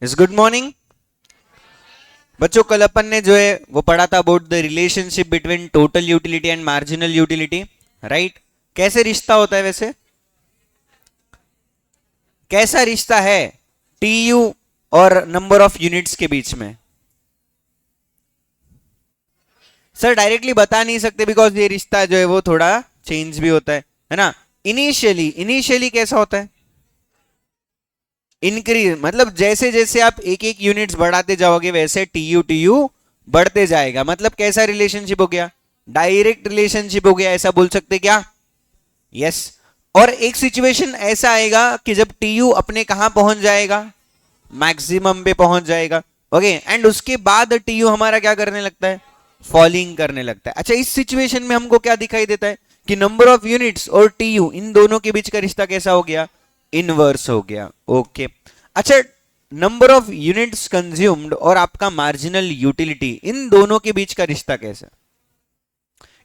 इस good morning बच्चों। कल अपन ने जो है वो पढ़ा था about the relationship between total utility and marginal utility, right. कैसे रिश्ता होता है वैसे, कैसा रिश्ता है टीयू और नंबर ऑफ यूनिट्स के बीच में? सर डायरेक्टली बता नहीं सकते बिकॉज ये रिश्ता जो है वो थोड़ा चेंज भी होता है ना। इनिशियली इनिशियली कैसा होता है? इंक्रीज, मतलब जैसे जैसे आप एक एक यूनिट्स बढ़ाते जाओगे वैसे टीयू बढ़ते जाएगा। मतलब कैसा रिलेशनशिप हो गया? डायरेक्ट रिलेशनशिप हो गया, ऐसा बोल सकते क्या? यस। और एक सिचुएशन ऐसा आएगा कि जब टीयू अपने कहां पहुंच जाएगा? मैक्सिमम पे पहुंच जाएगा। ओके, एंड उसके बाद टीयू हमारा क्या करने लगता है? फॉलिंग करने लगता है। अच्छा, इस सिचुएशन में हमको क्या दिखाई देता है कि नंबर ऑफ यूनिट्स और टीयू इन दोनों के बीच का रिश्ता कैसा हो गया? इनवर्स हो गया। ओके। अच्छा, नंबर ऑफ यूनिट्स कंज्यूम्ड और आपका मार्जिनल यूटिलिटी, इन दोनों के बीच का रिश्ता कैसा?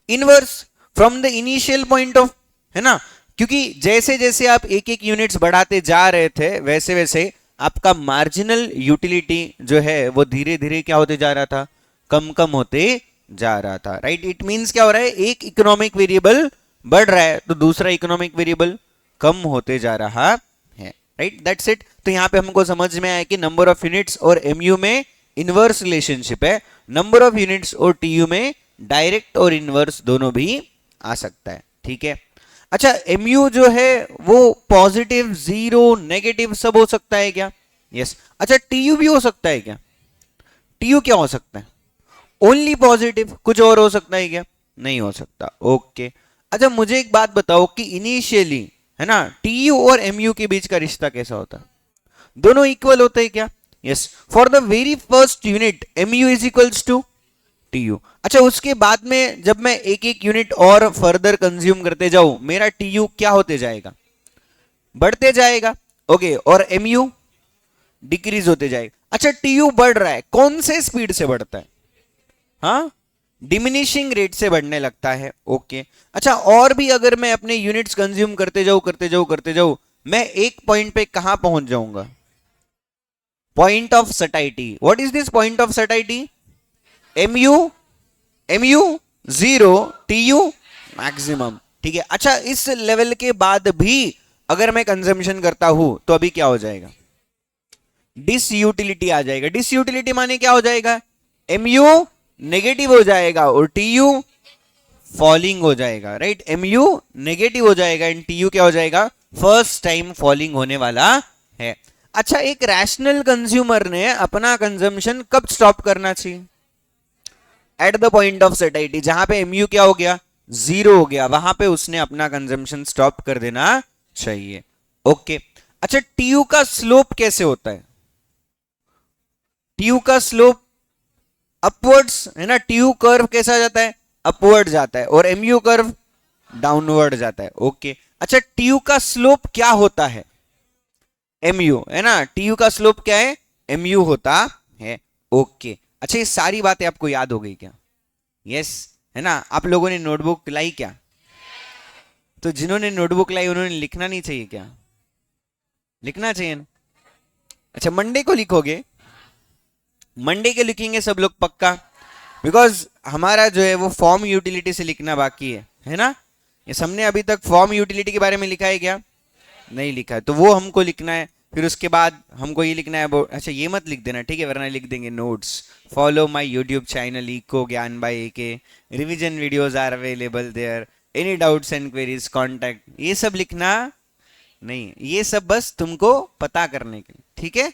Inverse from the initial point of, है ना। क्योंकि जैसे जैसे आप एक एक यूनिट्स बढ़ाते जा रहे थे वैसे वैसे आपका मार्जिनल यूटिलिटी जो है वो धीरे धीरे क्या होते जा रहा था? कम कम होते जा रहा था, राइट। इट मींस क्या हो रहा है? एक इकोनॉमिक वेरिएबल बढ़ रहा है तो दूसरा इकोनॉमिक वेरिएबल कम होते जा रहा है, राइट। That's it. तो यहां पे हमको समझ में आया कि नंबर ऑफ यूनिट्स और एमयू में इनवर्स रिलेशनशिप है, नंबर ऑफ यूनिट्स और टीयू में डायरेक्ट और इनवर्स दोनों भी आ सकता है, ठीक है। अच्छा, एमयू जो है वो पॉजिटिव, जीरो, नेगेटिव सब हो सकता है क्या? यस। अच्छा, टीयू भी हो सकता है क्या? टीयू क्या हो सकता है? ओनली पॉजिटिव, कुछ और हो सकता है क्या? नहीं हो सकता। ओके। अच्छा, मुझे एक बात बताओ कि इनिशियली, है ना, टीयू और एमयू के बीच का रिश्ता कैसा होता है? दोनों इक्वल होते हैं क्या? Yes. For the very first unit MU is equals to TU. अच्छा, उसके बाद में जब मैं एक एक यूनिट और फर्दर कंज्यूम करते जाऊं मेरा टीयू क्या होते जाएगा? बढ़ते जाएगा। ओके, और एमयू डिक्रीज होते जाएगा। अच्छा, टीयू बढ़ रहा है, कौन से स्पीड से बढ़ता है? हाँ, डिमिनिशिंग रेट से बढ़ने लगता है। ओके। अच्छा, और भी अगर मैं अपने यूनिट्स कंज्यूम करते जाऊं मैं एक पॉइंट पे कहां पहुंच जाऊंगा? Point of satiety. What is this point of satiety? MU, MU zero, TU maximum, ठीक है। अच्छा, इस लेवल के बाद भी अगर मैं कंजम्पशन करता हूं तो अभी क्या हो जाएगा? डिसयूटिलिटी आ जाएगा। डिसयूटिलिटी माने क्या हो जाएगा? एमयू नेगेटिव हो जाएगा और टीयू फॉलिंग हो जाएगा, राइट। एमयू नेगेटिव हो जाएगा एंड टीयू क्या हो जाएगा? फर्स्ट टाइम फॉलिंग होने वाला है। अच्छा, एक रैशनल कंज्यूमर ने अपना कंजम्पशन कब स्टॉप करना चाहिए? At the point of satiety, जहां पे एमयू क्या हो गया? जीरो हो गया, वहां पे उसने अपना कंजम्पशन स्टॉप कर देना चाहिए। ओके। अच्छा, टीयू का स्लोप कैसे होता है? टीयू का स्लोप अपवर्ड्स, है ना। टीयू कर्व कैसा जाता है? अपवर्ड जाता है और एमयू कर्व डाउनवर्ड जाता है। ओके। अच्छा, टीयू का स्लोप क्या होता है? एमयू, है ना। टीयू का स्लोप क्या है? एमयू होता है। ओके। अच्छा, ये सारी बातें आपको याद हो गई क्या? यस, है ना। आप लोगों ने नोटबुक लाई क्या? तो जिन्होंने नोटबुक लाई उन्होंने लिखना नहीं चाहिए क्या? लिखना चाहिए ना? अच्छा, मंडे को लिखोगे? मंडे के लिखेंगे सब लोग पक्का? बिकॉज हमारा जो है वो फॉर्म यूटिलिटी से लिखना बाकी है ना। ये हमने अभी तक फॉर्म यूटिलिटी के बारे में लिखा है क्या? नहीं लिखा है, तो वो हमको लिखना है। फिर उसके बाद हमको ये लिखना है अच्छा, ये मत लिख देना, ठीक है, वरना लिख देंगे notes. Follow my YouTube channel eco Gyaan by AK, revision videos are available there, any doubts and queries contact, ये सब लिखना नहीं। ये सब बस तुमको पता करने के लिए, ठीक है।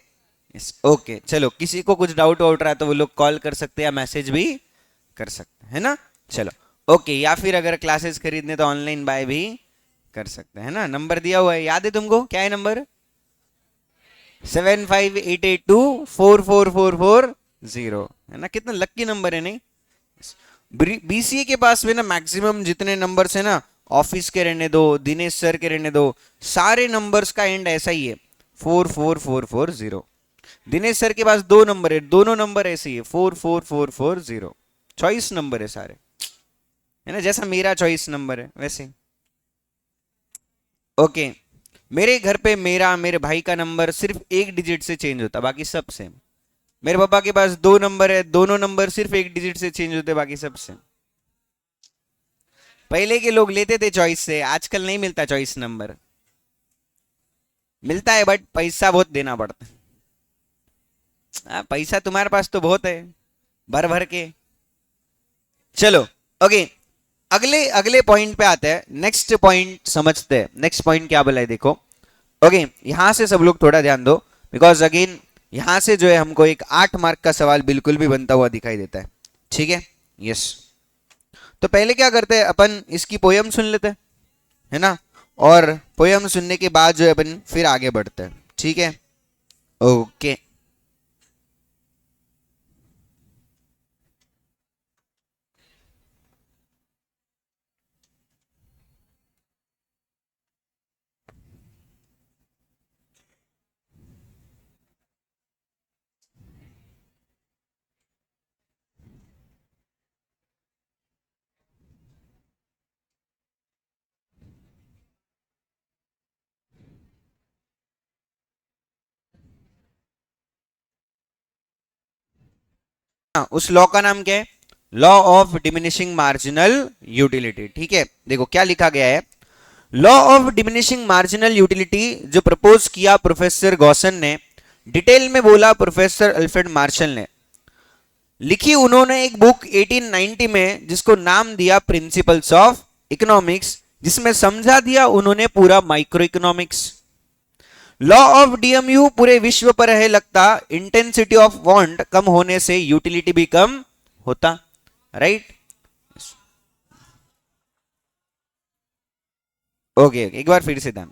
Yes, okay. चलो, किसी को कुछ डाउट वाउट रहा तो वो लोग कॉल कर सकते हैं या मैसेज भी कर सकते हैं, है ना। चलो, ओके। या फिर अगर क्लासेस खरीदने तो ऑनलाइन बाय भी कर सकते हैं ना। नंबर दिया हुआ है, याद है तुमको? क्या है नंबर? 7588244440, है ना। कितना लक्की नंबर है, नहीं? बीसीए के पास में ना मैक्सिमम जितने नंबर्स है ना, ऑफिस के रहने दो, दिनेश सर के रहने दो, सारे नंबर्स का एंड ऐसा ही है, 44440। दिनेश सर के पास दो नंबर है, दोनों नंबर ऐसे ही है, 44440। चॉइस नंबर है सारे, है ना, जैसा मेरा चॉइस नंबर है वैसे। ओके। मेरे घर पे मेरा मेरे भाई का नंबर सिर्फ एक डिजिट से चेंज होता, बाकी सब सेम। मेरे पापा के पास दो नंबर है, दोनों नंबर सिर्फ एक डिजिट से चेंज होते, बाकी सब सेम। पहले के लोग लेते थे चॉइस से, आजकल नहीं मिलता चॉइस नंबर। मिलता है बट पैसा बहुत देना पड़ता है। पैसा तुम्हारे पास तो बहुत है, भर भर के। चलो ओके, अगले अगले पॉइंट पे आते हैं, नेक्स्ट पॉइंट समझते हैं। नेक्स्ट पॉइंट क्या बोला है देखो। ओके, यहां से सब लोग थोड़ा ध्यान दो, बिकॉज अगेन यहां से जो है हमको एक 8 मार्क का सवाल बिल्कुल भी बनता हुआ दिखाई देता है। ठीक है, यस। तो पहले क्या करते हैं अपन, इसकी पोयम सुन लेते हैं, है ना, और पोयम सुनने के बाद जो है अपन फिर आगे बढ़ते हैं। ठीक है, ओके। उस लॉ का नाम क्या है? Law of diminishing marginal utility. ठीक है, देखो क्या लिखा गया है। Law of diminishing marginal utility जो प्रपोज किया प्रोफेसर गॉसन ने, डिटेल में बोला प्रोफेसर अल्फ्रेड मार्शल ने। लिखी उन्होंने एक बुक 1890 में जिसको नाम दिया प्रिंसिपल्स ऑफ इकोनॉमिक्स, जिसमें समझा दिया उन्होंने पूरा micro economics. Law of DMU पूरे विश्व पर है लगता, इंटेंसिटी ऑफ वांट कम होने से यूटिलिटी भी कम होता, राइट। ओके, एक बार फिर से ध्यान,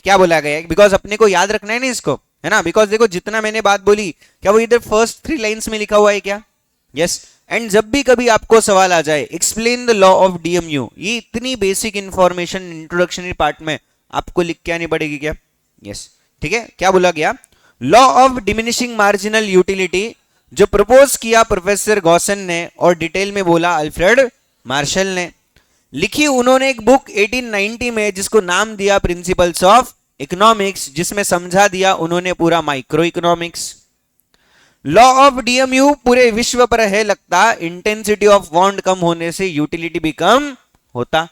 क्या बोला गया है, बिकॉज अपने को याद रखना है ना इसको, है ना। बिकॉज देखो जितना मैंने बात बोली, क्या वो इधर फर्स्ट 3 लाइंस में लिखा हुआ है क्या? यस। एंड जब भी कभी आपको सवाल आ जाए explain the law of DMU, ये इतनी बेसिक इंफॉर्मेशन इंट्रोडक्शनरी पार्ट में आपको लिख के आनी पड़ेगी क्या? यस। ठीक है, क्या बोला गया? Law of diminishing marginal utility जो प्रपोज किया प्रोफेसर गॉसन ने और डिटेल में बोला अल्फ्रेड मार्शल ने। लिखी उन्होंने एक बुक 1890 में जिसको नाम दिया प्रिंसिपल्स ऑफ इकोनॉमिक्स, जिसमें समझा दिया उन्होंने पूरा micro economics. Law of DMU पूरे विश्व पर है लगता, इंटेंसिटी ऑफ वांट कम होने से यूटिलिटी भी कम होता,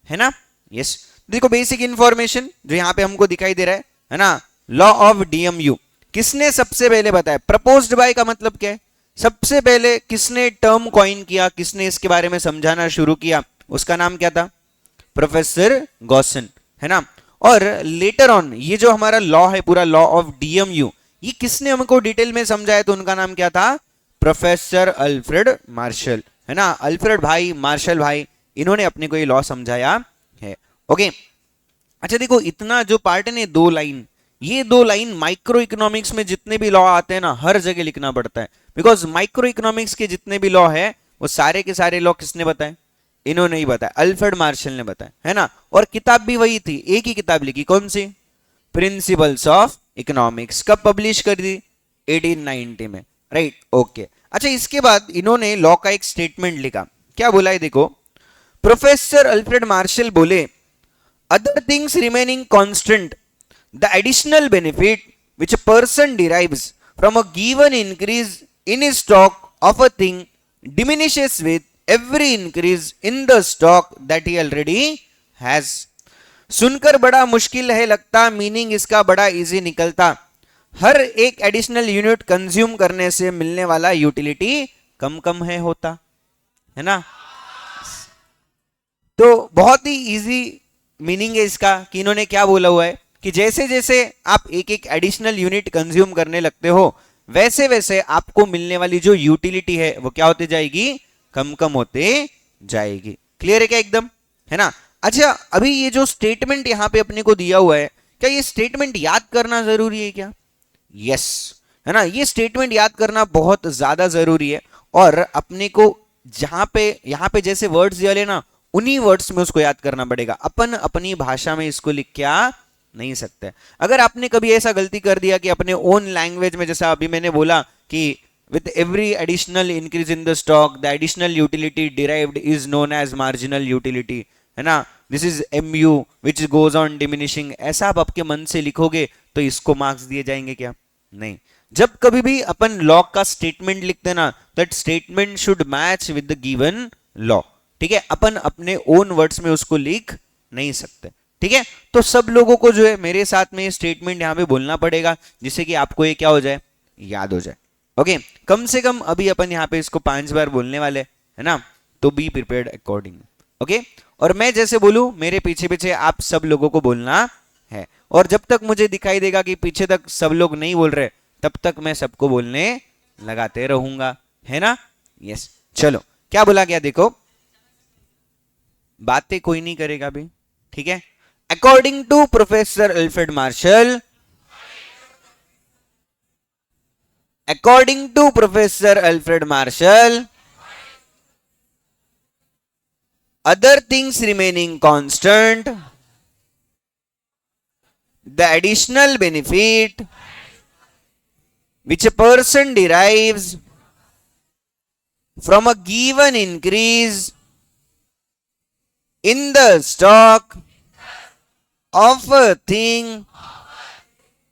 है ना। यस, देखो बेसिक इंफॉर्मेशन जो यहां पे हमको दिखाई दे रहा है ना। लॉ ऑफ डीएमयू किसने सबसे पहले बताया? प्रपोज्ड बाय का मतलब क्या है? सबसे पहले किसने टर्म कॉइन किया, किसने इसके बारे में समझाना शुरू किया, उसका नाम क्या था? प्रोफेसर गॉसन, है ना। और लेटर ऑन ये जो हमारा लॉ है पूरा लॉ ऑफ डीएमयू, ये किसने हमको डिटेल में समझाया? तो उनका नाम क्या था? प्रोफेसर अल्फ्रेड मार्शल, है ना। अल्फ्रेड भाई, मार्शल भाई, इन्होंने अपने को ये लॉ समझाया है। ओके, अच्छा देखो इतना जो पार्ट है, 2 लाइन, ये 2 लाइन माइक्रो इकोनॉमिक्स में जितने भी लॉ आते हैं ना, हर जगह लिखना पड़ता है। बिकॉज माइक्रो इकोनॉमिक्स के जितने भी लॉ है वो सारे के सारे लॉ किसने बताए? इन्होंने ही बताया, अल्फ्रेड मार्शल ने बताया, है ना। और किताब भी वही थी, एक ही किताब लिखी, कौन सी? Principles of economics. कब पब्लिश कर दी? 1890 में, राइट। ओके, अच्छा इसके बाद इन्होंने लॉ का एक स्टेटमेंट लिखा। क्या बोला है देखो, प्रोफेसर अल्फ्रेड मार्शल बोले, other things remaining constant, the additional benefit which a person derives from a given increase in his stock of a thing diminishes with every increase in the stock that he already has. सुनकर बड़ा मुश्किल है लगता, meaning इसका बड़ा easy निकलता, हर एक additional unit consume करने से मिलने वाला यूटिलिटी कम कम है होता, है ना। तो बहुत ही इजी मीनिंग है इसका कि इन्होंने क्या बोला हुआ है कि जैसे जैसे आप एक एक एडिशनल यूनिट कंज्यूम करने लगते हो, वैसे वैसे आपको मिलने वाली जो यूटिलिटी है वो क्या होती जाएगी? कम कम होते जाएगी। क्लियर है क्या एकदम, है ना। अच्छा अभी ये जो स्टेटमेंट यहां पे अपने को दिया हुआ है, क्या ये स्टेटमेंट याद करना जरूरी है क्या? यस, है ना, ये स्टेटमेंट याद करना बहुत ज्यादा जरूरी है। और अपने को जहां पे यहां पे जैसे वर्ड्स दिया ले ना, उन्हीं वर्ड्स में उसको याद करना पड़ेगा। अपन अपनी भाषा में इसको लिख के आ नहीं सकते। अगर आपने कभी ऐसा गलती कर दिया कि अपने ओन लैंग्वेज में, जैसा अभी मैंने बोला कि with every additional increase in the stock the additional utility derived is known as marginal utility, है ना, this is MU which goes on diminishing, ऐसा आप आपके मन से लिखोगे तो इसको मार्क्स दिए जाएंगे क्या? नहीं। जब कभी भी अपन लॉ का स्टेटमेंट लिखते हैं ना, that statement should match with the given law. ठीक है, अपन अपने ओन वर्ड्स में उसको लिख नहीं सकते। ठीक है, तो सब लोगों को जो है मेरे साथ में ये स्टेटमेंट यहां पे बोलना पड़ेगा, जिससे कि आपको ये क्या हो जाए, याद हो जाए। ओके, कम से कम अभी अपन यहाँ पे इसको 5 बार बोलने वाले, है ना, तो बी प्रिपेयर्ड अकॉर्डिंग। ओके, और मैं जैसे बोलूं मेरे पीछे पीछे आप सब लोगों को बोलना है, और जब तक मुझे दिखाई देगा कि पीछे तक सब लोग नहीं बोल रहे, तब तक मैं सबको बोलने लगाते रहूंगा, है ना। यस, चलो क्या बोला गया देखो, बातें कोई नहीं करेगा भी, ठीक है। According to Professor Alfred Marshall, according to Professor Alfred Marshall, other things remaining constant, the additional benefit which a person derives from a given increase in the stock of a thing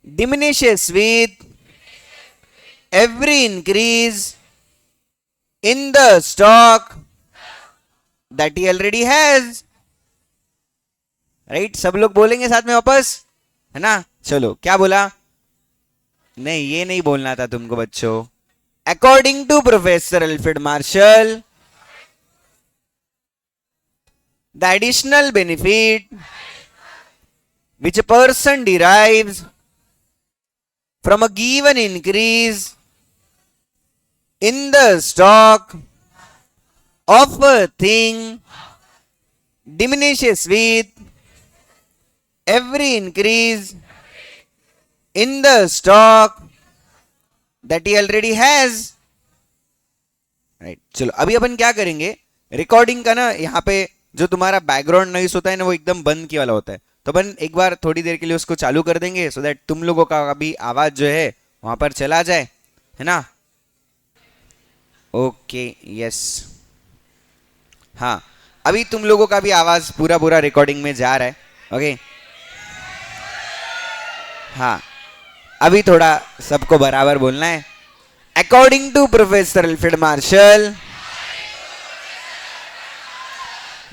diminishes with every increase in the stock that he already has. Right, सब लोग बोलेंगे साथ में वापस, है ना। चलो क्या बोला, नहीं ये नहीं बोलना था तुमको बच्चों। According to Professor Alfred Marshall, the additional benefit which a person derives from a given increase in the stock of a thing diminishes with every increase in the stock that he already has. Right, चलो अभी अपन क्या करेंगे, recording का ना यहाँ पे जो तुम्हारा बैकग्राउंड नॉइस होता है ना, वो एकदम बंद किया वाला होता है, तो अपन एक बार थोड़ी देर के लिए उसको चालू कर देंगे, सो दैट तुम लोगों का भी आवाज जो है वहां पर चला जाए, है ना। ओके, यस, हाँ, अभी तुम लोगों का भी आवाज पूरा पूरा रिकॉर्डिंग में जा रहा है। ओके, हाँ, अभी थोड़ा सबको बराबर बोलना है। According to Professor Alfred Marshall,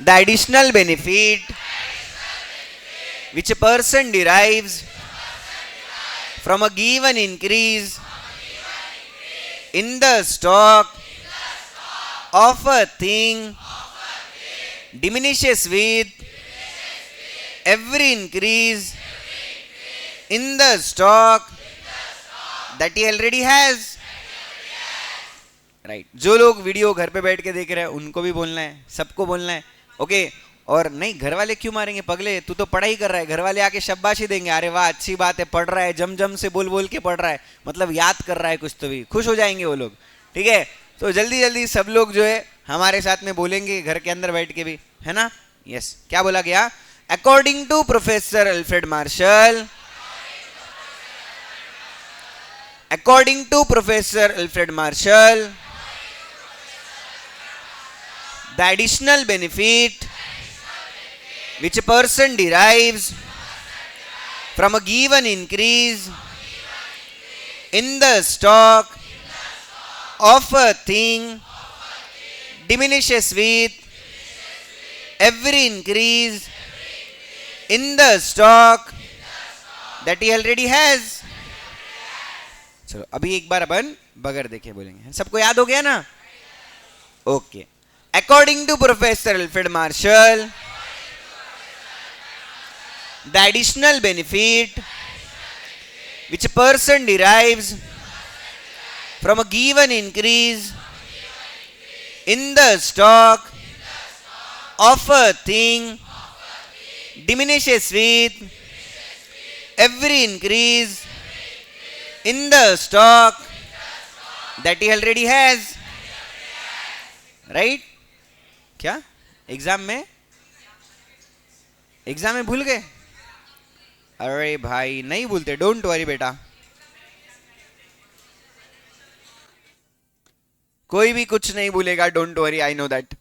the additional benefit which a person derives from a given increase in the stock of a thing diminishes with every increase in the stock that he already has. Right, जो लोग video घर पे बैठ के देख रहे हैं उनको भी बोलना है, सबको बोलना है। ओके, और नहीं, घर वाले क्यों मारेंगे, पगले तू तो पढ़ाई कर रहा है, घर वाले आके शाबाशी देंगे, अरे वाह अच्छी बात है, पढ़ रहा है, जम जम से बोल बोल के पढ़ रहा है, मतलब याद कर रहा है कुछ, तो भी खुश हो जाएंगे वो लोग। ठीक है, तो जल्दी जल्दी सब लोग जो है हमारे साथ में बोलेंगे घर के अंदर बैठ के भी, है ना। यस, क्या बोला गया, according to Professor Alfred Marshall, according to Professor Alfred Marshall, the additional benefit which a person derives from a given increase in the stock of a thing diminishes with every increase in the stock that he already has. चलो अभी एक बार अपन बगैर देखे बोलेंगे, सबको याद हो गया ना। Okay, according to Professor Alfred Marshall, the additional benefit which a person derives from a given increase in the stock of a thing diminishes with every increase in the stock that he already has. Right, क्या exam में भूल गए, अरे भाई नहीं भूलते, don't worry बेटा, कोई भी कुछ नहीं भूलेगा, don't worry, I know that.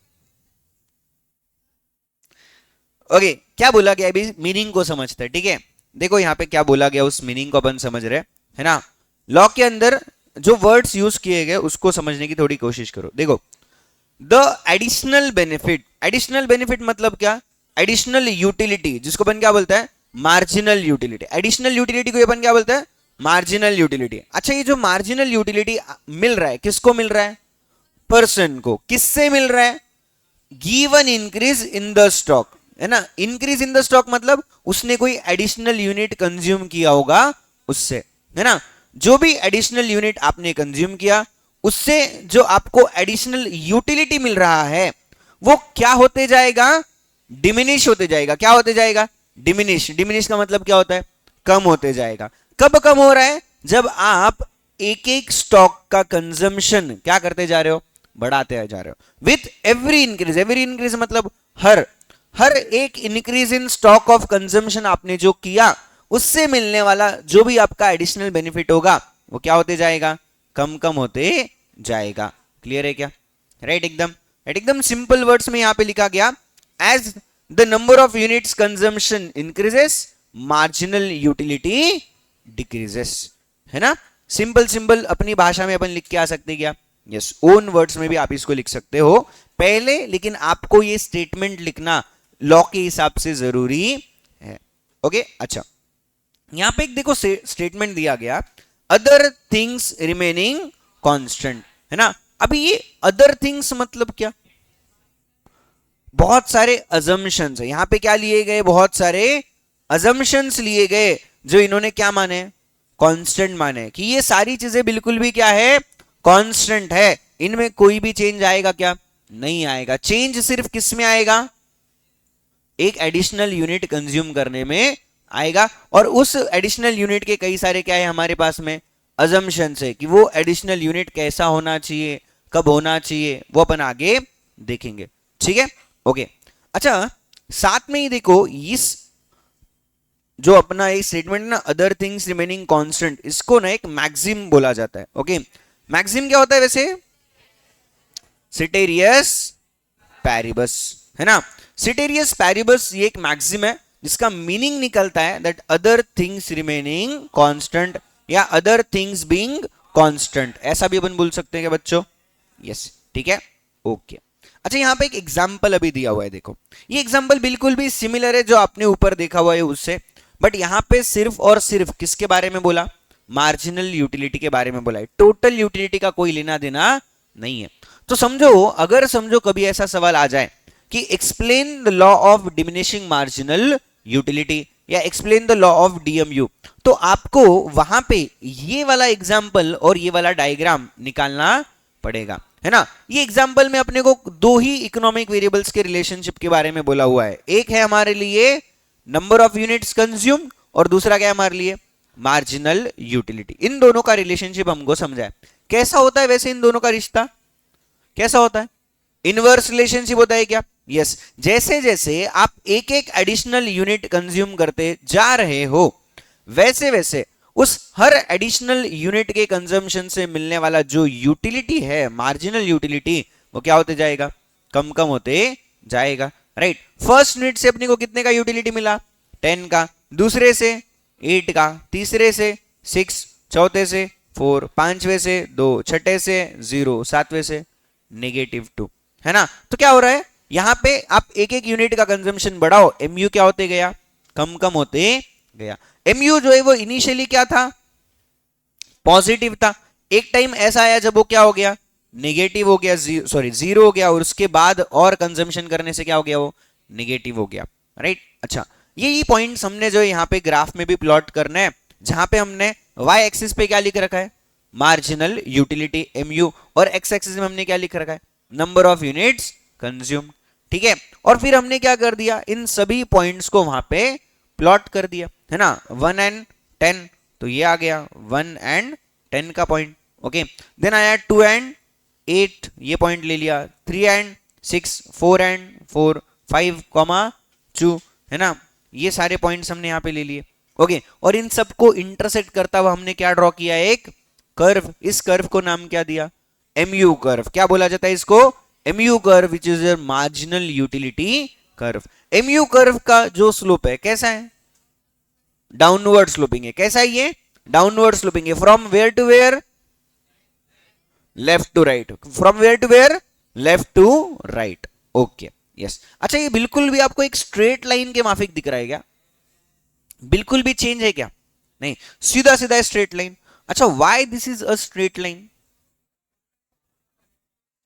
Okay क्या बोला गया अभी मीनिंग को समझते हैं, ठीक है। देखो यहाँ पे क्या बोला गया, उस मीनिंग को अपन समझ रहे हैं, है ना। लॉ के अंदर जो वर्ड्स यूज किए गए उसको समझने की थोड़ी कोशिश करो। देखो द एडिशनल बेनिफिट मतलब क्या, एडिशनल यूटिलिटी, जिसको अपन क्या बोलता है, मार्जिनल यूटिलिटी। एडिशनल यूटिलिटी को अपन क्या बोलता है, मार्जिनल यूटिलिटी। अच्छा ये जो मार्जिनल यूटिलिटी मिल रहा है, किसको मिल रहा है, पर्सन को। किससे मिल रहा है, given increase in the stock, है ना। इंक्रीज इन द स्टॉक मतलब उसने कोई एडिशनल यूनिट कंज्यूम किया होगा उससे, है ना। जो भी एडिशनल यूनिट आपने कंज्यूम किया उससे जो आपको एडिशनल यूटिलिटी मिल रहा है वो क्या होते जाएगा, डिमिनिश होते जाएगा। क्या होते जाएगा, डिमिनिश। डिमिनिश का मतलब क्या होता है, कम होते जाएगा। कब कम हो रहा है, जब आप एक एक स्टॉक का कंजम्पशन क्या करते जा रहे हो, बढ़ाते जा रहे हो। With every increase, every increase मतलब हर एक increase in stock of consumption आपने जो किया उससे मिलने वाला जो भी आपका एडिशनल बेनिफिट होगा वो क्या होते जाएगा, कम कम होते जाएगा। क्लियर है क्या, राइट। एकदम सिंपल वर्ड्स में यहां पे लिखा गया, as the number of units consumption increases marginal utility decreases, है ना। सिंपल अपनी भाषा में अपन लिख के आ सकते क्या, यस ओन वर्ड्स में भी आप इसको लिख सकते हो पहले, लेकिन आपको ये स्टेटमेंट लिखना लॉ के हिसाब से जरूरी है। ओके अच्छा यहां पे एक देखो स्टेटमेंट दिया गया, अदर थिंग्स रिमेनिंग कांस्टेंट, है ना। अभी ये अदर थिंग्स मतलब क्या, बहुत सारे अजम्पशंस है। यहां पे क्या लिए गए, बहुत सारे अजम्पशंस लिए गए जो इन्होंने क्या माने, कांस्टेंट माने, कि ये सारी चीजें बिल्कुल भी क्या है, कांस्टेंट है, इनमें कोई भी चेंज आएगा क्या, नहीं आएगा। चेंज सिर्फ किस में आएगा, एक एडिशनल यूनिट कंज्यूम करने में आएगा। और उस एडिशनल यूनिट के कई सारे क्या है हमारे पास में, अजम्पशंस है, कि वो एडिशनल यूनिट कैसा होना चाहिए, कब होना चाहिए, वो अपन आगे देखेंगे, ठीक है। ओके अच्छा साथ में ही देखो इस जो अपना ये स्टेटमेंट ना, अदर थिंग्स रिमेनिंग कांस्टेंट, इसको ना एक मैक्सिम बोला जाता है। ओके मैक्सिम क्या होता है वैसे, सिटेरियस पैरिबस, है ना। सिटेरियस पैरिबस ये एक मैक्सिम है जिसका मीनिंग निकलता है that other things remaining constant या अदर थिंग्स बीइंग कांस्टेंट, ऐसा भी अपन बोल सकते हैं क्या बच्चों, यस ठीक है। ओके अच्छा यहां पे एक एग्जांपल अभी दिया हुआ है, देखो ये एग्जांपल बिल्कुल भी सिमिलर है जो आपने ऊपर देखा हुआ है उससे, बट यहां पे सिर्फ और सिर्फ किसके बारे में बोला, मार्जिनल यूटिलिटी के बारे में बोला है। टोटल यूटिलिटी का कोई लेना देना नहीं है। तो समझो, अगर समझो कभी ऐसा सवाल आ जाए कि explain the law of diminishing marginal utility या explain the law of DMU, तो आपको वहां पे ये वाला एग्जांपल और ये वाला डायग्राम निकालना पड़ेगा, है ना। ये एग्जांपल में अपने को दो ही इकोनॉमिक वेरिएबल्स के रिलेशनशिप के बारे में बोला हुआ है, एक है हमारे लिए नंबर ऑफ यूनिट्स कंज्यूम और दूसरा क्या है हमारे लिए मार्जिनल यूटिलिटी। इन दोनों का रिलेशनशिप हमको समझा है। कैसा होता है वैसे इन दोनों का रिश्ता, कैसा होता है, इनवर्स रिलेशनशिप होता है क्या, यस। जैसे जैसे आप एक एक एडिशनल यूनिट कंज्यूम करते जा रहे हो वैसे वैसे उस हर एडिशनल यूनिट के कंजम्पशन से मिलने वाला जो यूटिलिटी है, मार्जिनल यूटिलिटी, वो क्या होते जाएगा, कम कम होते जाएगा, राइट। फर्स्ट यूनिट से अपने को कितने का यूटिलिटी मिला, 10 का, दूसरे से 8 का, तीसरे से 6, चौथे से 4, पांचवे से 2, छठे से 0, सातवें से -2, है ना। तो क्या हो रहा है यहां पे, आप एक एक यूनिट का कंजम्पशन बढ़ाओ, एमयू क्या होते गया, कम कम होते गया। एमयू जो है वो इनिशियली क्या था, पॉजिटिव था, एक टाइम ऐसा आया जब वो क्या हो गया, नेगेटिव हो गया, जीरो हो गया, और उसके बाद और कंजम्पशन करने से क्या हो गया, वो नेगेटिव हो गया, राइट। अच्छा ये पॉइंट्स हमने जो यहाँ पे ग्राफ में भी प्लॉट करना है, जहां पे हमने y एक्सिस पे क्या लिख रखा है, मार्जिनल यूटिलिटी एमयू, और x एक्सिस में हमने क्या लिख रखा है, नंबर ऑफ यूनिट्स कंज्यूम, ठीक है। और फिर हमने क्या कर दिया, इन सभी पॉइंट्स को वहां पे प्लॉट कर दिया, है ना। 1 and 10, तो ये आ गया 1 and 10 का पॉइंट, ओके। देन आया 2 and 8, ये पॉइंट ले लिया, 3 and 6, 4 and 4, 5, 2, है ना। ये सारे पॉइंट्स हमने यहाँ पे ले लिए, ओके। और इन सबको इंटरसेक्ट करता हुआ हमने क्या ड्रॉ किया, एक कर्व। इस कर्व को नाम क्या दिया, एमयू कर्व। क्या बोला जाता है इसको, MU curve, which is marginal utility curve. MU curve का जो स्लोप है कैसा है? डाउनवर्ड स्लोपिंग है। कैसा है ये? डाउनवर्ड स्लोपिंग है। From where to where? Left to right. From where to where? Left to right. Okay, yes. अच्छा, ये बिल्कुल भी आपको एक स्ट्रेट लाइन के माफिक दिख रहा है क्या? बिल्कुल भी चेंज है क्या? नहीं, सीधा सीधा स्ट्रेट लाइन। अच्छा, why this is a straight line?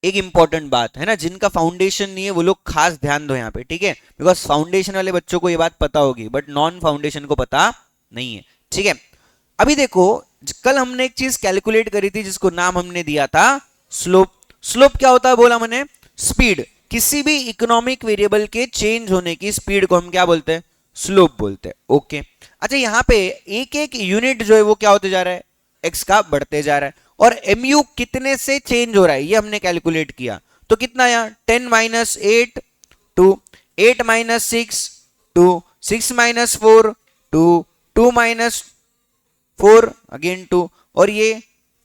एक इंपॉर्टेंट बात है ना, जिनका फाउंडेशन नहीं है वो लोग खास ध्यान दो यहाँ पे, ठीक है? बिकॉज फाउंडेशन वाले बच्चों को ये बात पता होगी, बट नॉन फाउंडेशन को पता नहीं है, ठीक है? अभी देखो, कल हमने एक चीज कैलकुलेट करी थी जिसको नाम हमने दिया था स्लोप। स्लोप क्या होता है बोला मैंने? स्पीड। किसी भी इकोनॉमिक वेरिएबल के चेंज होने की स्पीड को हम क्या बोलते हैं? स्लोप बोलते हैं। ओके, अच्छा, यहाँ पे एक एक यूनिट जो है वो क्या होते जा रहा है? एक्स का बढ़ते जा रहा है। और mu कितने से चेंज हो रहा है ये हमने कैलकुलेट किया। तो कितना आया? 10 minus 8 to 8 minus 6 to 6 minus 4 to 2 minus 4 again 2, और ये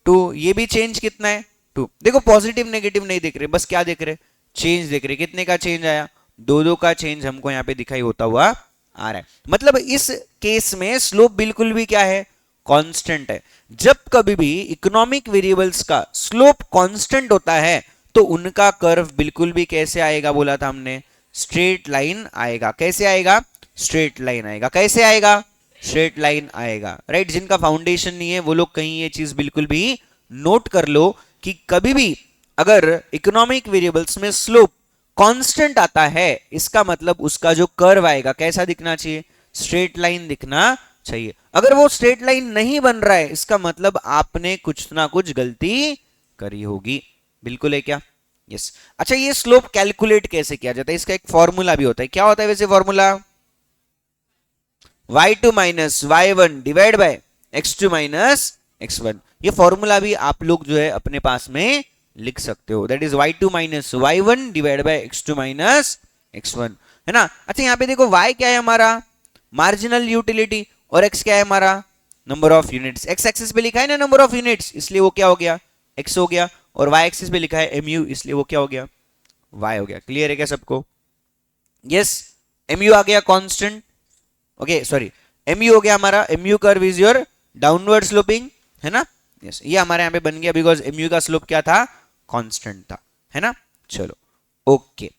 2, ये भी चेंज कितना है? 2। देखो, पॉजिटिव नेगेटिव नहीं देख रहे, बस क्या देख रहे? चेंज देख रहे। कितने का चेंज आया? 2 का चेंज हमको यहाँ पे दिखाई होता हुआ आ रहा है। मतलब इस केस में स्लोप बिल्कुल भी क्या है? कांस्टेंट है। जब कभी भी इकोनॉमिक वेरिएबल्स का स्लोप कांस्टेंट होता है तो उनका कर्व बिल्कुल भी कैसे आएगा बोला था हमने? स्ट्रेट लाइन आएगा। कैसे आएगा? स्ट्रेट लाइन आएगा। कैसे आएगा? स्ट्रेट लाइन आएगा, राइट? जिनका फाउंडेशन नहीं है वो लोग कहीं ये चीज बिल्कुल भी नोट कर लो कि कभी भी अगर इकोनॉमिक वेरिएबल्स में स्लोप कांस्टेंट आता है, इसका मतलब उसका जो कर्व आएगा कैसा दिखना चाहिए? स्ट्रेट लाइन दिखना चाहिए। अगर वो स्ट्रेट लाइन नहीं बन रहा है, इसका मतलब आपने कुछ ना कुछ गलती करी होगी। बिल्कुल है क्या? यस। अच्छा, ये स्लोप कैलकुलेट कैसे किया जाता है? इसका एक फॉर्मूला भी होता है। क्या होता है वैसे formula? y2 minus y1 divide by x2 minus x1। ये फॉर्मूला भी आप लोग जो है अपने पास में लिख सकते हो। That is y2 minus y1 divide by x2 minus x1, है ना? अच्छा, यहाँ पे देखो, y क्या है हमारा? Marginal utility. और x क्या है हमारा? Number of units. x axis पे लिखा है ना नंबर ऑफ यूनिट्स, इसलिए वो क्या हो गया? x हो गया। और y एक्सिस पे लिखा है mu, इसलिए वो क्या हो गया? y हो गया। क्लियर है क्या सबको? यस, mu आ गया कांस्टेंट। ओके, सॉरी, mu हो गया हमारा। mu curve is your downward sloping, है ना? यस, ये हमारे यहाँ पे बन गया बिकॉज mu का स्लोप क्या था? कांस्टेंट था, है ना? चलो, ओके,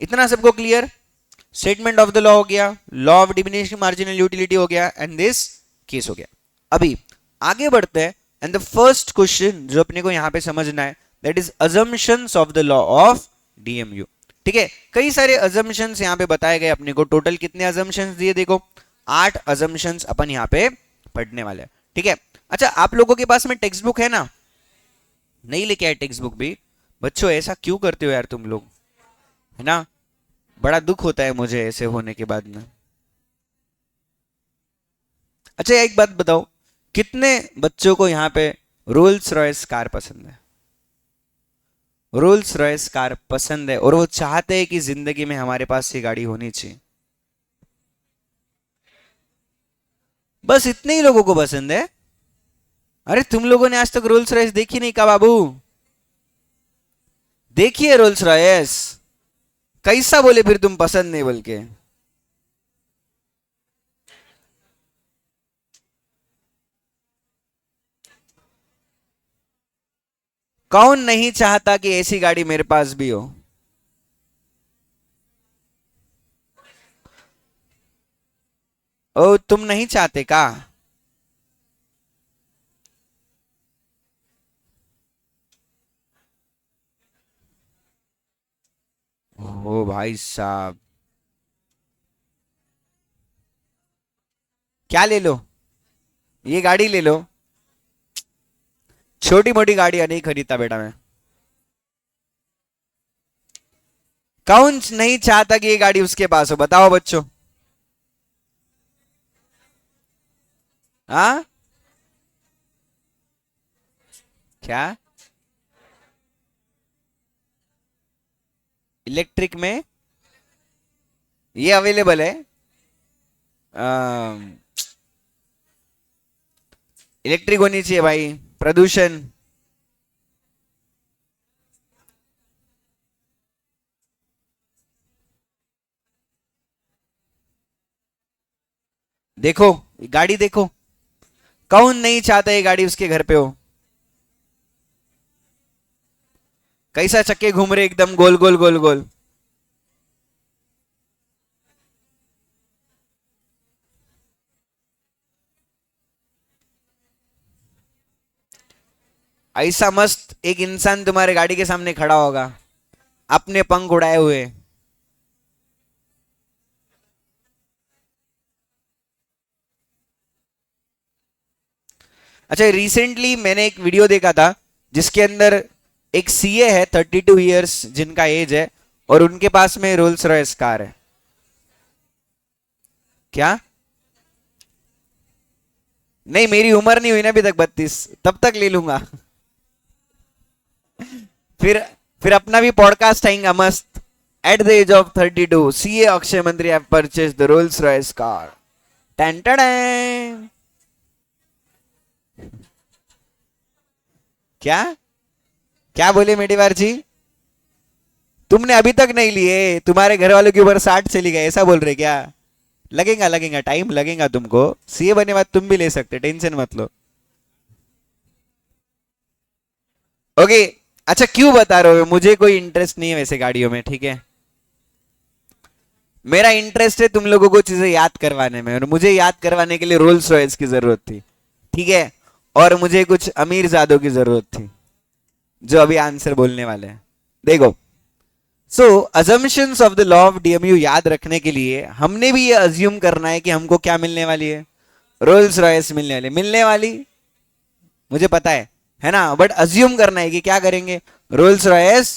इतना सबको clear? Statement of the law हो गया, law of diminishing marginal utility हो गया, एंड दिस केस हो गया। अभी आगे बढ़ते हैं, एंड द फर्स्ट क्वेश्चन जो अपने को यहां पे समझना है, that is assumptions of the law of DMU. ठीक है, कई सारे अजम्पशंस यहां पे बताए गए अपने को। टोटल कितने अजम्पशंस दिए? देखो, 8 अजम्पशंस अपन यहां पे पढ़ने वाले हैं, ठीक है? अच्छा, आप लोगों के पास में टेक्स्ट बुक है ना? नहीं लेके आए टेक्स्ट बुक भी? बच्चों, ऐसा क्यों करते हो यार तुम लोग, है ना? बड़ा दुख होता है मुझे ऐसे होने के बाद में। अच्छा, एक बात बताओ, कितने बच्चों को यहाँ पे रोल्स रॉयस कार पसंद है? रोल्स रॉयस कार पसंद है और वो चाहते हैं कि जिंदगी में हमारे पास ये गाड़ी होनी चाहिए। बस इतने ही लोगों को पसंद है? अरे, तुम लोगों ने आज तक रोल्स रॉयस देखी नहीं का बाबू? देखिए रोल्स रॉयस। कैसा बोले फिर तुम पसंद नहीं बोल के? कौन नहीं चाहता कि ऐसी गाड़ी मेरे पास भी हो? ओ, तुम नहीं चाहते का? ओ भाई साहब, क्या ले लो? ये गाड़ी ले लो। छोटी मोटी गाड़ियां नहीं खरीदता बेटा मैं। कौन नहीं चाहता कि ये गाड़ी उसके पास हो? बताओ बच्चों। हाँ, क्या? इलेक्ट्रिक में ये अवेलेबल है? इलेक्ट्रिक होनी चाहिए भाई, प्रदूषण। देखो गाड़ी देखो, कौन नहीं चाहता ये गाड़ी उसके घर पे हो। कैसा चक्के घूम रहे एकदम गोल गोल गोल गोल। ऐसा मस्त एक इंसान तुम्हारे गाड़ी के सामने खड़ा होगा अपने पंख उड़ाए हुए। अच्छा, रिसेंटली मैंने एक वीडियो देखा था जिसके अंदर एक सीए है 32 ईयर्स जिनका एज है, और उनके पास में रोल्स रॉयस कार है। क्या? नहीं, मेरी उम्र नहीं हुई ना अभी तक 32, तब तक ले लूंगा। फिर फिर अपना भी पॉडकास्ट आएगा मस्त। At the age of 32 CA Akshay Mantri have purchase the Rolls Royce car. Ten ten. क्या क्या बोले मेडीवार जी? तुमने अभी तक नहीं लिए, तुम्हारे घर वालों के ऊपर 60 चली गए ऐसा बोल रहे क्या? लगेगा लगेगा, टाइम लगेगा तुमको। सीए बनने बाद तुम भी ले सकते, टेंशन मत लो। ओके। अच्छा, क्यों बता रहे हो? मुझे कोई इंटरेस्ट नहीं है वैसे गाड़ियों में, ठीक है। मेरा इंटरेस्ट है तुम लोगों को चीजें याद करवाने में, और मुझे याद करवाने के लिए रोल्स रॉयस की जरूरत थी, ठीक है। और मुझे कुछ अमीर जादों की जरूरत थी जो अभी आंसर बोलने वाले हैं। देखो, so assumptions of the law of DMU याद रखने के लिए हमने भी ये अज्यूम करना है कि हमको क्या मिलने वाली है, रोल्स रॉयस मिलने वाली मुझे पता है ना। बट अज्यूम करना है कि क्या करेंगे, रोल्स रॉयस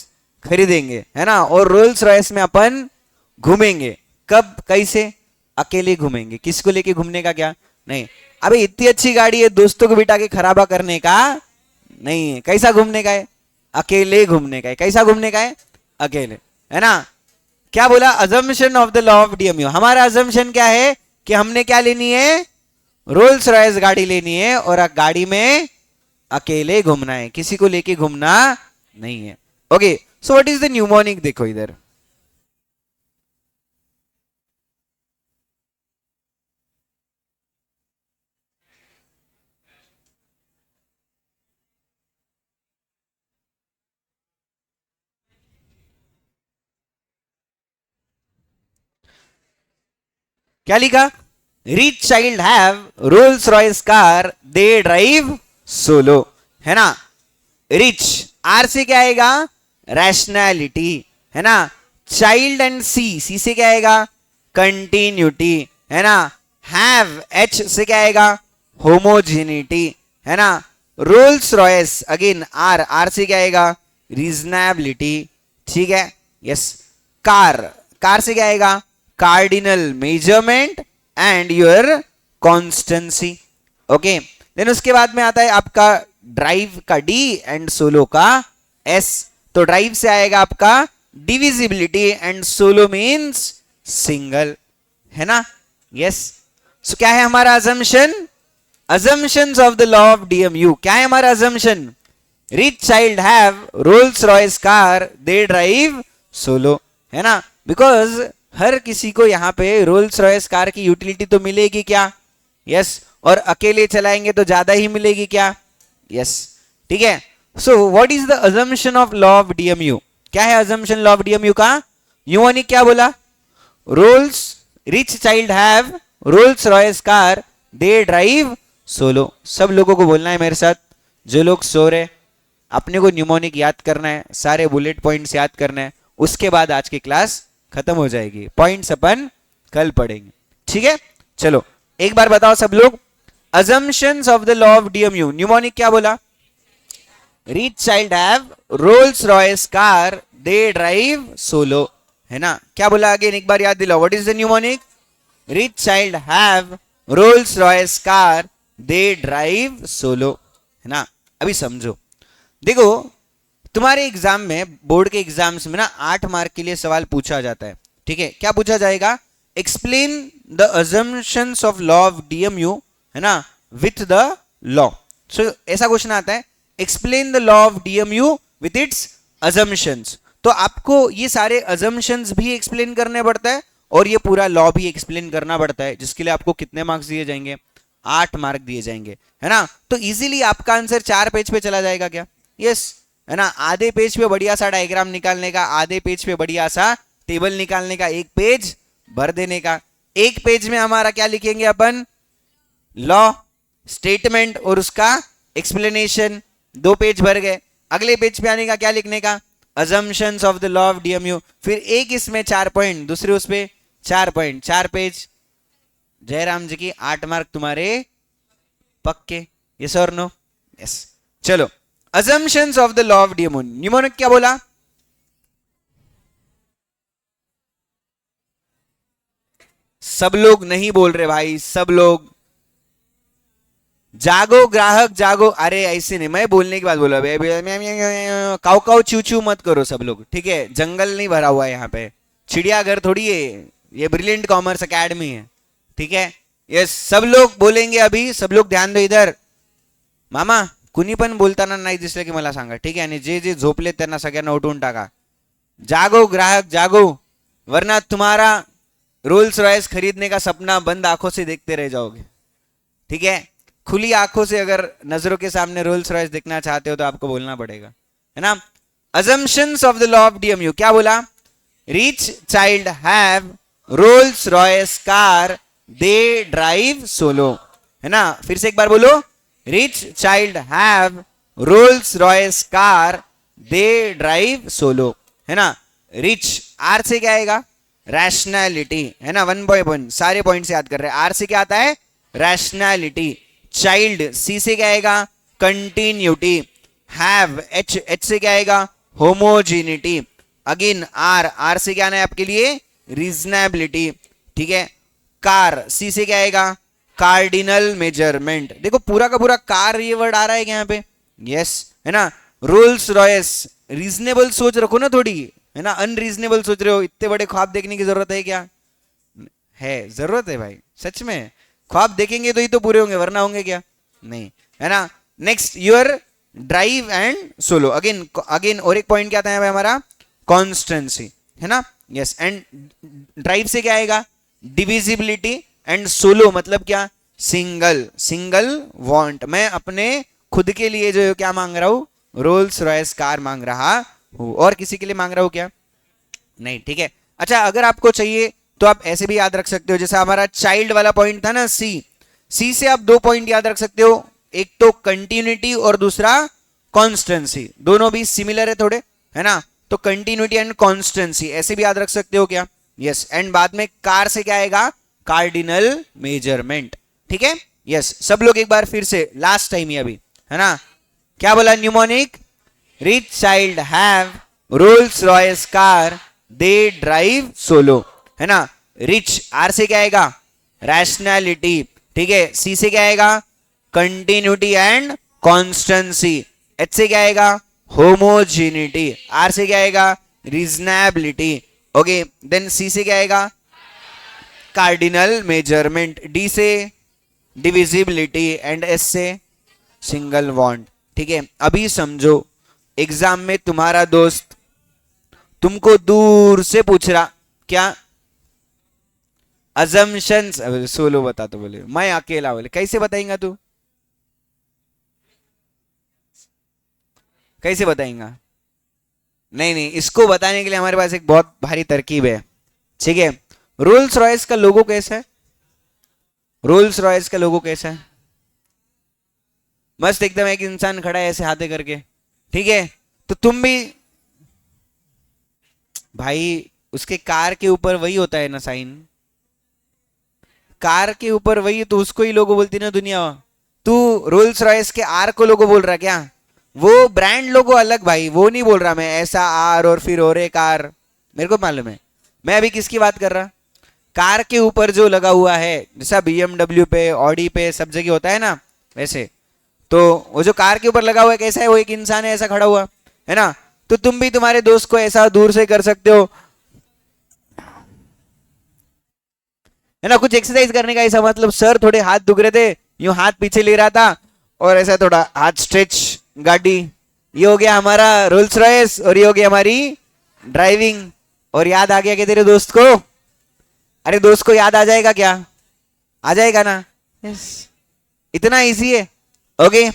खरीदेंगे, है ना। और रोल्स रॉयस में अपन घूमेंगे। कब कैसे? अकेले घूमेंगे। किसको लेके घूमने का क्या नहीं। अबे इतनी अच्छी गाड़ी है, दोस्तों को बिठा के खराबा करने का नहीं है। कैसा घूमने का है? अकेले घूमने का है। कैसा घूमने का है? अकेले, है ना। क्या बोला? Assumption of the law of DMU. हमारा अजम्पशन क्या है कि हमने क्या लेनी है, रोल्स रॉयस गाड़ी लेनी है, और गाड़ी में अकेले घूमना है, किसी को लेके घूमना नहीं है। Okay, so what is the mnemonic? देखो इधर, क्या लिखा? Rich child have Rolls Royce car, they drive solo, है ना। रिच, आर से क्या आएगा? रैशनैलिटी, है ना। चाइल्ड एंड सी, सी से क्या आएगा? कंटिन्यूटी, है ना। हैव, एच से क्या आएगा? होमोजेनिटी, है ना। Rolls Royce again R, R से क्या आएगा? रीजनेबिलिटी, ठीक है। यस। कार, कार से क्या आएगा? Cardinal measurement and your constancy. Okay, then उसके बाद में आता है आपका ड्राइव का डी एंड सोलो का एस। तो ड्राइव से आएगा आपका divisibility and solo means single, है ना। यस। सो क्या है हमारा assumption? Assumptions of the law of DMU क्या है हमारा assumption? Rich child have Rolls Royce car, they drive solo, है ना। बिकॉज हर किसी को यहाँ पे रोल्स रॉयस कार की यूटिलिटी तो मिलेगी क्या? यस। और अकेले चलाएंगे तो ज्यादा ही मिलेगी क्या? यस, ठीक है। So what is the assumption of law of DMU? क्या है अजम्पशन लॉ ऑफ डीएमयू का? यूनिक क्या बोला? Rolls, rich child have Rolls Royce car, they drive solo. सब लोगों को बोलना है मेरे साथ, जो लोग सो रहे, अपने को न्यूमोनिक याद करना है, सारे बुलेट पॉइंट्स याद करना है, उसके बाद आज की क्लास खत्म हो जाएगी। पॉइंट्स अपन कल पढ़ेंगे, ठीक है। चलो एक बार बताओ सब लोग, assumptions of the law of DMU mnemonic क्या बोला? Rich child have Rolls Royce car, they drive solo, है ना। क्या बोला अगेन एक बार याद दिलाओ, what is the mnemonic? Rich child have Rolls Royce car, they drive solo, है ना। अभी समझो, देखो तुम्हारे एग्जाम में, बोर्ड के एग्जाम्स में ना 8 मार्क के लिए सवाल पूछा जाता है, ठीक है। क्या पूछा जाएगा? Explain the assumptions of law of DMU, है ना, विथ द लॉ। सो ऐसा क्वेश्चन आता है, explain the law of DMU with its assumptions. तो आपको ये सारे अजम्पशंस भी एक्सप्लेन करने पड़ता है और ये पूरा लॉ भी एक्सप्लेन करना पड़ता है, जिसके लिए आपको कितने मार्क्स दिए जाएंगे? 8 मार्क दिए जाएंगे, है ना। तो इजीली आपका आंसर 4 पेज पे चला जाएगा क्या? यस, है ना। आधे पेज पे बढ़िया सा डायग्राम निकालने का, आधे पेज पे बढ़िया सा टेबल निकालने का, एक पेज भर देने का। एक पेज में हमारा क्या लिखेंगे अपन? लॉ, स्टेटमेंट और उसका एक्सप्लेनेशन। 2 पेज भर गए। अगले पेज पे आने का, क्या लिखने का? assumptions of the law of DMU. फिर एक इसमें 4 पॉइंट, दूसरे उस पे 4 पॉइंट, 4 पेज। जयराम जी की 8 मार्क तुम्हारे पक्के। यस और नो? यस। चलो, assumptions of the law of DMU. Mnemonic क्या बोला? सब लोग नहीं बोल रहे भाई, सब लोग। जागो ग्राहक जागो। अरे ऐसे नहीं, मैं बोलने की बात बोला। काऊ काऊ चू चू मत करो सब लोग, ठीक है। जंगल नहीं भरा हुआ है यहाँ पे, चिड़ियाघर थोड़ी है ये, ब्रिलियंट कॉमर्स एकेडमी है, ठीक है। यस, सब लोग बोलेंगे अभी, सब लोग ध्यान दो इधर। मामा कुणी पण बोलताना नाही दिसलं की मला सांगा, ठीक आहे। आणि जे जे झोपले त्यांना सगळ्यांना उठवून टाका। जागो ग्राहक जागो, वरना तुम्हारा रोल्स रॉयस खरीदने का सपना बंद आंखों से देखते रह जाओगे, ठीक है। खुली आंखों से अगर नजरों के सामने रोल्स रॉयस देखना चाहते हो तो आपको बोलना पड़ेगा, है ना। assumptions of the law of DMU क्या बोला? Rich child have Rolls Royce car, they drive solo, है ना। फिर से एक बार बोलो, rich child have Rolls Royce car, they drive solo, है ना। रिच, आर से क्या आएगा? रैशनैलिटी, है ना। 1 सारे पॉइंट से याद कर रहे हैं। आर से क्या आता है? रैशनैलिटी। चाइल्ड, सी से क्या आएगा? कंटिन्यूटी। हैव, एच, एच से क्या आएगा? होमोजीनिटी। अगेन आर, आर से क्या आना है आपके लिए? रीजनेबिलिटी, ठीक है। कार, सी से क्या आएगा? Cardinal measurement. देखो पूरा का पूरा कार ये वर्ड आ रहा है यहाँ पे, यस, है ना। रोल्स रॉयस, रीजनेबल सोच रखो ना थोड़ी, है ना। अनरीजनेबल सोच रहे हो, इतने बड़े ख्वाब देखने की जरूरत है क्या? है, जरूरत है भाई, सच में। ख्वाब देखेंगे तो ही तो पूरे होंगे, वरना होंगे क्या? नहीं, है ना। Next, your drive and solo. Again again और एक पॉइंट क्या था यहाँ पे हमारा? कॉन्स्टेंसी, है ना। यस, एंड ड्राइव से क्या आएगा? डिविजिबिलिटी। एंड सोलो मतलब क्या? Single, single want. मैं अपने खुद के लिए जो क्या मांग रहा हूं? रोल्स रॉयस कार मांग रहा हूं, और किसी के लिए मांग रहा हूं क्या? नहीं, ठीक है। अच्छा, अगर आपको चाहिए तो आप ऐसे भी याद रख सकते हो, जैसे हमारा चाइल्ड वाला पॉइंट था ना, सी। सी से आप 2 पॉइंट याद रख सकते हो, एक तो कंटिन्यूटी और दूसरा कॉन्स्टेंसी। दोनों भी सिमिलर है थोड़े, है ना। तो कंटिन्यूटी एंड कॉन्स्टेंसी ऐसे भी याद रख सकते हो क्या? यस। एंड बाद में कार से क्या आएगा? कार्डिनल मेजरमेंट, ठीक है। यस, सब लोग एक बार फिर से लास्ट टाइम ही अभी, है ना। क्या बोला mnemonic? Rich child have Rolls Royce car, they drive solo, है ना। रिच, आर से क्या आएगा? रैशनैलिटी, ठीक है। सी से क्या आएगा? Continuity and constituency. एच से क्या आएगा? होमोजीनिटी। आर से क्या आएगा? रीजनेबिलिटी। ओके, देन सी से क्या आएगा? Cardinal measurement. डी से डिविजिबिलिटी एंड एस से सिंगल वांट, ठीक है। अभी समझो, एग्जाम में तुम्हारा दोस्त तुमको दूर से पूछ रहा, क्या? assumptions, सोलो बता तो बोले, मैं अकेला, बोले कैसे बताएंगा तू? कैसे बताएंगा? नहीं नहीं, इसको बताने के लिए हमारे पास एक बहुत भारी तरकीब है, ठीक है। रोल्स रॉयस का लोगो कैसा है? रोल्स रॉयस का लोगो कैसा है? मस्त एकदम, एक इंसान खड़ा है ऐसे हाथे करके, ठीक है। तो तुम भी भाई, उसके कार के ऊपर वही होता है ना साइन, कार के ऊपर वही, तो उसको ही लोगो बोलती ना दुनिया। तू रोल्स रॉयस के आर को लोगो बोल रहा क्या? वो ब्रांड लोगो अलग भाई, वो नहीं बोल रहा मैं, ऐसा आर और फिर और एक आर, मेरे को मालूम है। मैं अभी किसकी बात कर रहा? कार के ऊपर जो लगा हुआ है, जैसा BMW पे, ऑडी पे सब जगह होता है ना, वैसे। तो वो जो कार के ऊपर लगा हुआ है कैसा है? वो एक इंसान है ऐसा खड़ा हुआ, है ना। तो तुम भी तुम्हारे दोस्त को ऐसा दूर से कर सकते हो, है ना। कुछ एक्सरसाइज करने का ऐसा मतलब, सर थोड़े हाथ दुख रहे थे, यूं हाथ पीछे ले रहा था और ऐसा थोड़ा हाथ स्ट्रेच, गाड़ी। ये हो गया हमारा रोल्स रॉयस और ये हो गया हमारी ड्राइविंग। और याद आ गया क्या तेरे दोस्त को? अरे दोस्त को याद आ जाएगा क्या? आ जाएगा ना? यस, इतना इजी है। ओके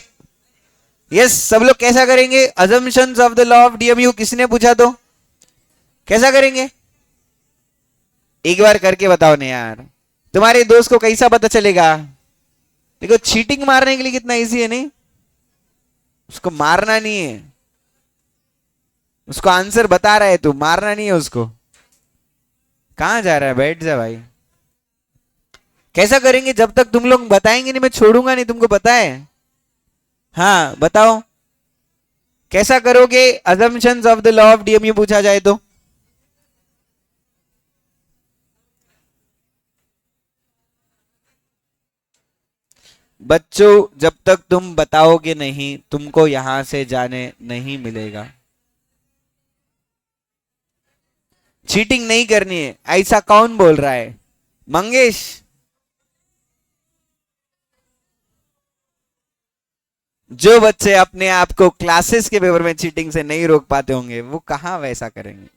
यस, सब लोग कैसा करेंगे? Assumptions of the law of DMU किसने पूछा तो कैसा करेंगे? एक बार करके बताओ ना यार, तुम्हारे दोस्त को कैसा पता चलेगा? देखो चीटिंग मारने के लिए कितना इजी है, नहीं? उसको मारना नहीं है, उसको आंसर बता रहा है तू, मारना नहीं है उसको। कहां जा रहा है? बैठ जा भाई। कैसा करेंगे? जब तक तुम लोग बताएंगे नहीं मैं छोड़ूंगा नहीं, तुमको पता है। हाँ बताओ कैसा करोगे? Assumptions of the law of DMU पूछा जाए तो बच्चों, जब तक तुम बताओगे नहीं तुमको यहां से जाने नहीं मिलेगा। चीटिंग नहीं करनी है, ऐसा कौन बोल रहा है? मंगेश, जो बच्चे अपने आप को क्लासेस के पेपर में चीटिंग से नहीं रोक पाते होंगे वो कहां वैसा करेंगे?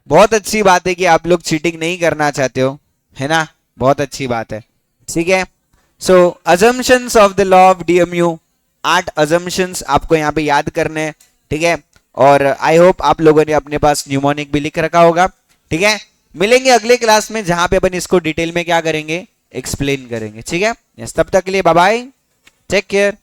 बहुत अच्छी बात है कि आप लोग चीटिंग नहीं करना चाहते हो, है ना? बहुत अच्छी बात है। ठीक है, so assumptions of the law of DMU, 8 assumptions आपको यहाँ पे याद करने हैं। ठीक है, और आई होप आप लोगों ने अपने पास न्यूमोनिक भी लिख रखा होगा। ठीक है, मिलेंगे अगले क्लास में जहां पे अपन इसको डिटेल में क्या करेंगे, एक्सप्लेन करेंगे। ठीक है, तब तक के लिए बाय बाय, टेक केयर।